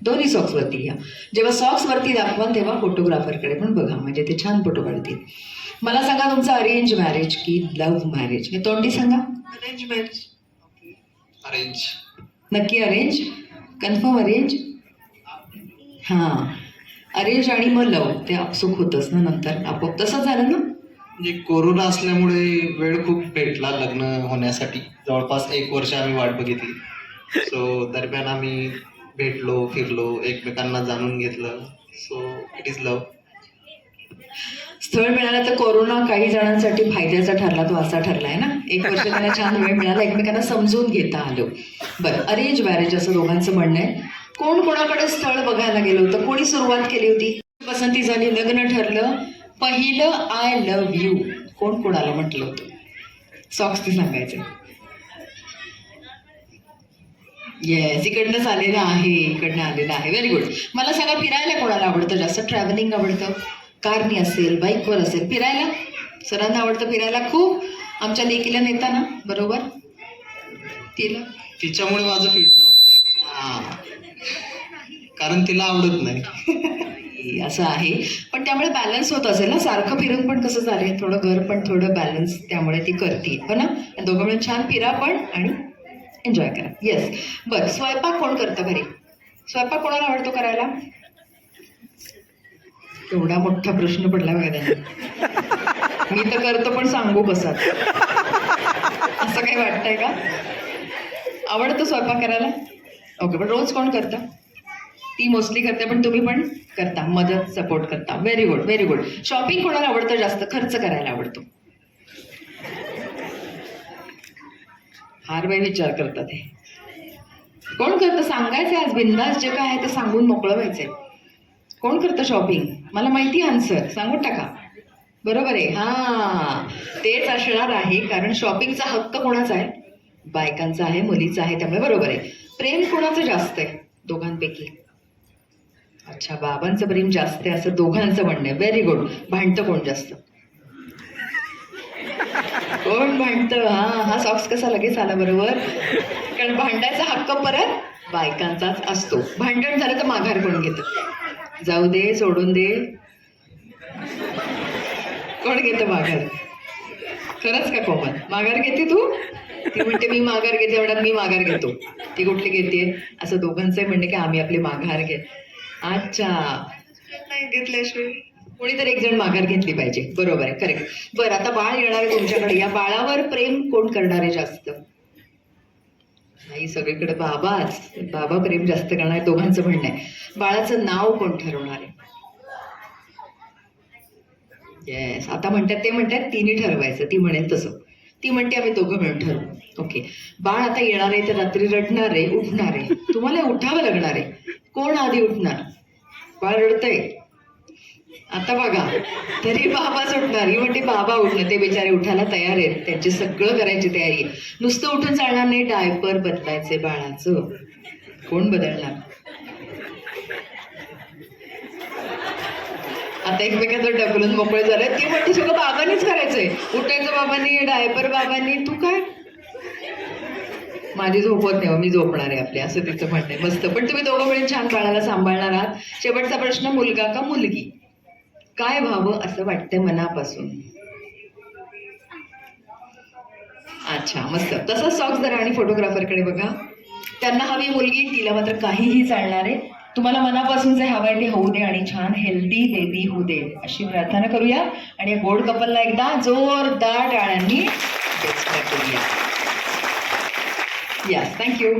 दोन्ही सॉक्स वरती घ्या. जेव्हा सॉक्स वरती दाखवाल तेव्हा फोटोग्राफरकडे पण बघा, म्हणजे ते छान फोटो काढतील. मला सांगा तुमचं अरेंज मॅरेज की लव्ह मॅरेज, हे तोंडी सांगा. Arrange marriage. अरेंज. नक्की अरेंज? Confirm arrange? हां, अरेंज आणि मग लव ते आपसुक होतंच ना नंतर, आपोआप तसंच झालं ना. म्हणजे कोरोना असल्यामुळे वेळ खूप भेटला लग्न होण्यासाठी. जवळपास 1 वर्ष आम्ही वाट बघितली. सो दरम्यान आम्ही भेटलो, फिरलो, एकमेकांना जाणून घेतलं. So it is love. स्थळ मिळालं तर कोरोना काही जणांसाठी फायद्याचा ठरला, तो असा ठरला आहे ना. 1 वर्ष त्यांना छान वेळ मिळाला, एकमेकांना समजून घेता आलो. बरं, अरेंज मॅरेज असं दोघांचं म्हणणं आहे. कोण कोणाकडे स्थळ बघायला गेलं होतं, कोणी सुरुवात केली होती, पसंती झाली, लग्न ठरलं, पहिलं आय लव्ह यू कोण कोणाला म्हटलं होतं? सॉक्स ते सांगायचं. येस, इकडनंच आलेलं आहे, इकडनं आलेलं आहे. Very good. मला सांगा, फिरायला कोणाला आवडतं जास्त? ट्रॅव्हलिंग आवडतं, कारनी असेल, बाईकवर असेल, फिरायला सरांना आवडतं फिरायला खूप. आमच्या लेकीला नेता ना बरोबर, तिला तिच्यामुळे माझं फिरणं होतं. हां कारण तिला आवडत नाही. असं आहे. पण त्यामुळे बॅलन्स होत असेल ना, सारखं फिरून पण कसं चालेल, थोडं घर पण थोडं बॅलन्स त्यामुळे ती करते हो ना. दोघं मिळून छान फिरा पण आणि एन्जॉय करा. येस. बरं, स्वयंपाक कोण करतं घरी? स्वयंपाक कोणाला आवडतो करायला? एवढा मोठा प्रश्न पडला बघा त्यांना. मी तर करतो पण सांगू कसा, असं काही वाटतंय का? आवडतं स्वयंपाक करायला? ओके, पण रोज कोण करतं? ती मोस्टली करते, पण तुम्ही पण करता, मदत सपोर्ट करता. Very good, very good. Shopping कोणाला आवडतं जास्त, खर्च करायला आवडतो? फार वेळ विचार करतात हे. कोण करतं सांगायचं, आज बिंदास जे काय आहे ते सांगून मोकळं व्हायचंय. कोण करतं शॉपिंग? मला माहिती आन्सर, सांगून टाका. बरोबर आहे. हां, तेच असणार आहे, कारण शॉपिंगचा हक्क कोणाचा आहे? बायकांचा आहे, मुलीचा आहे, त्यामुळे बरोबर आहे. प्रेम कोणाचं जास्त आहे दोघांपैकी? अच्छा, बाबांचं प्रेम जास्त आहे असं दोघांचं म्हणणं आहे. Very good. भांडतं कोण जास्त? कोण भांडतं? हा सॉक्स कसा लगेच आला बरोबर, कारण भांडायचा हक्क परत बायकांचाच असतो. भांडण झालं तर माघार कोण घेतं? जाऊ दे, सोडून दे, कोण घेतं माघार? खरंच का कोमल, माघार घेते तू? ती म्हणते मी माघार घेते, एवढ्यात मी माघार घेतो. ती कुठली घेते? असं दोघांचंही म्हणणे की आम्ही आपली माघार घे. अच्छा, नाही घेतल्याशिवाय. कोणीतरी एक जण माघार घेतली पाहिजे. बरोबर आहे, करेक्ट. बरं, आता बाळ येणार आहे तुमच्याकडे. या बाळावर प्रेम कोण करणार आहे जास्त? नाही, सगळीकडे बाबाच. बाबा प्रेम जास्त करणार आहे, दोघांचं म्हणणं आहे. बाळाचं नाव कोण ठरवणार आहे? येस, आता म्हणतात ते म्हणतात तिने ठरवायचं, ती म्हणेल तसं. ती म्हणते आम्ही दोघं मिळून ठरवू. ओके. बाळ आता येणार आहे तर रात्री रडणार आहे, उठणार आहे, तुम्हाला उठावं लागणार आहे. कोण आधी उठणार? बाळ रडतंय आता बघा, तरी बाबा उठणार. ही म्हणते बाबा उठणं, ते बिचारे उठायला तयार आहेत, त्यांचे सगळं करायची तयारी आहे. नुसतं उठून चालणार नाही, डायपर बदलायचे बाळाचं. कोण बदलणार? आता एकमेकांवर ढकलून मोकळे झाले. ती म्हणते सगळं बाबांनीच करायचंय, उठायचं बाबांनी, डायपर बाबांनी. तू काय? माझी झोपत नाही, मी झोपणार आहे आपली, असं तिचं म्हणणं आहे. मस्त. पण तुम्ही दोघं मिळून छान बाळाला सांभाळणार आहात. शेवटचा प्रश्न, मुलगा का मुलगी? काय व्हावं असं वाटतंय मनापासून? अच्छा, मस्त. तसंच सॉक्स धरा आणि फोटोग्राफरकडे बघा. त्यांना हवी मुलगी, तिला मात्र काहीही चालणार आहे. तुम्हाला मनापासून जे हवंय ते होऊ दे आणि छान हेल्दी बेबी होऊ दे अशी प्रार्थना करूया. आणि गोड कपलला एकदा जोरदार टाळ्यांनी करूया. Yes, thank you.